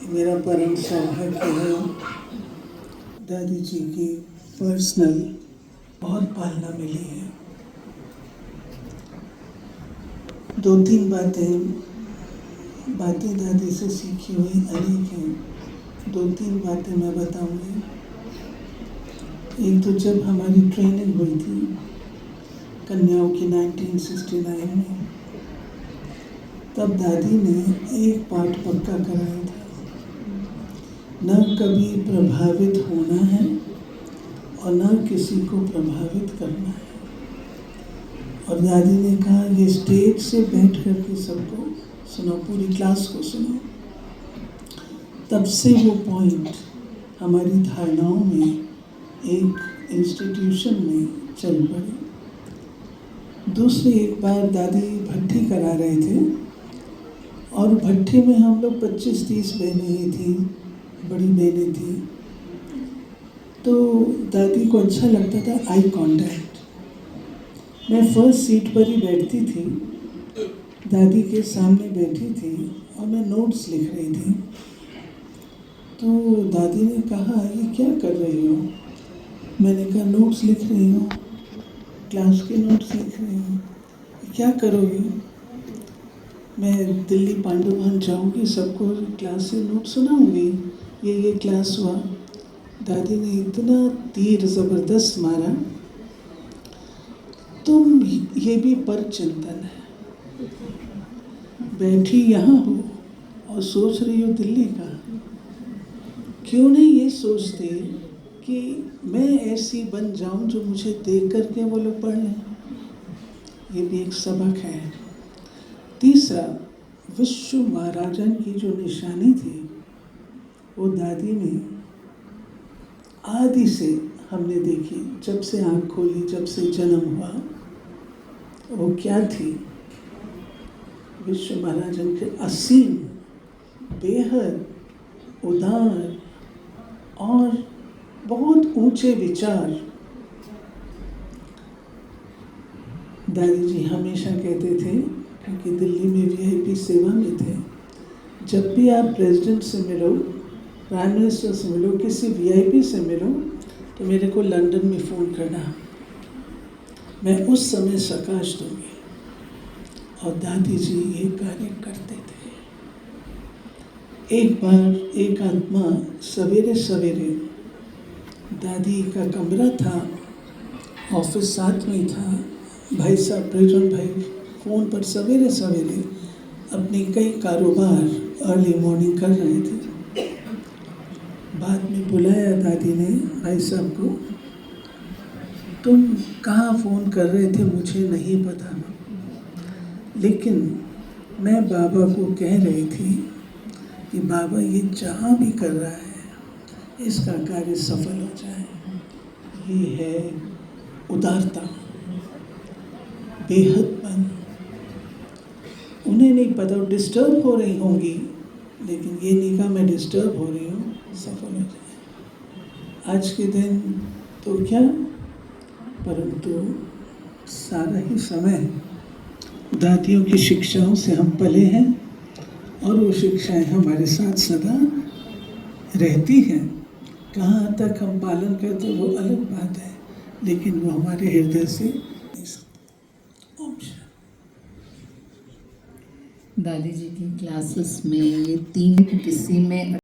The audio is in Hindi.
मेरा परम सौभाग्य है दादी जी की पर्सनल बहुत पालना मिली है। 2-3 बातें दादी से सीखी हुई अनेक हैं। 2-3 बातें मैं बताऊंगी। एक तो जब हमारी ट्रेनिंग हुई थी कन्याओं की 1969 में, तब दादी ने एक पाठ पक्का कराया था, न कभी प्रभावित होना है और न किसी को प्रभावित करना है। और दादी ने कहा ये स्टेज से बैठ कर के सबको सुनो, पूरी क्लास को सुनो। तब से वो पॉइंट हमारी धारणाओं में एक इंस्टीट्यूशन में चल पड़े। दूसरी, एक बार दादी भट्ठी करा रहे थे और भट्ठी में हम लोग 25-30 बहनें ही थी, बड़ी बहनें थी। तो दादी को अच्छा लगता था आई कांटेक्ट। मैं फर्स्ट सीट पर ही बैठती थी, दादी के सामने बैठी थी और मैं नोट्स लिख रही थी। तो दादी ने कहा ये क्या कर रही हो? मैंने कहा नोट्स लिख रही हूँ, क्लास के नोट्स लिख रही हूँ। क्या करोगी? मैं दिल्ली पांडुवान जाऊँगी, सबको क्लास से नोट सुनाऊँगी, ये क्लास हुआ। दादी ने इतना तीर ज़बरदस्त मारा, तुम ये भी पर चिंतन है, बैठी यहाँ हो और सोच रही हो दिल्ली का। क्यों नहीं ये सोचते कि मैं ऐसी बन जाऊं जो मुझे देख करके वो लोग पढ़ लें? ये भी एक सबक है। तीसरा, विश्व महाराजन की जो निशानी थी वो दादी ने आदि से हमने देखी, जब से आँख खोली, जब से जन्म हुआ। वो क्या थी? विश्व महाराजन के असीम, बेहद उदार और बहुत ऊंचे विचार। दादी जी हमेशा कहते थे, क्योंकि दिल्ली में वीआईपी सेवा में थे, जब भी आप प्रेसिडेंट से मिलो, प्राइम मिनिस्टर से मिलो, किसी वीआईपी से मिलो, तो मेरे को लंदन में फ़ोन करना, मैं उस समय प्रकाश दूंगी। और दादी जी ये कार्य करते थे। एक बार एक आत्मा सवेरे सवेरे, दादी का कमरा था, ऑफिस साथ में था, भाई साहब प्रेजन भाई फ़ोन पर सवेरे सवेरे अपने कई कारोबार अर्ली मॉर्निंग कर रहे थे। बाद में बुलाया दादी ने भाई साहब को, तुम कहाँ फ़ोन कर रहे थे मुझे नहीं पता, लेकिन मैं बाबा को कह रही थी कि बाबा ये जहाँ भी कर रहा है इसका कार्य सफल हो जाए। ये है उदारता, बेहदपन। उन्हें नहीं पता, डिस्टर्ब हो रही होंगी, लेकिन ये नहीं कहा मैं डिस्टर्ब हो रही हूँ, सफल हो जाए। आज के दिन तो क्या, परंतु सारा ही समय दादियों की शिक्षाओं से हम पले हैं और वो शिक्षाएं हमारे साथ सदा रहती हैं। कहाँ तक हम पालन करते वो अलग बात है, लेकिन वो हमारे हृदय से नहीं सकते। दादी जी की क्लासेस में ये 3 किसी में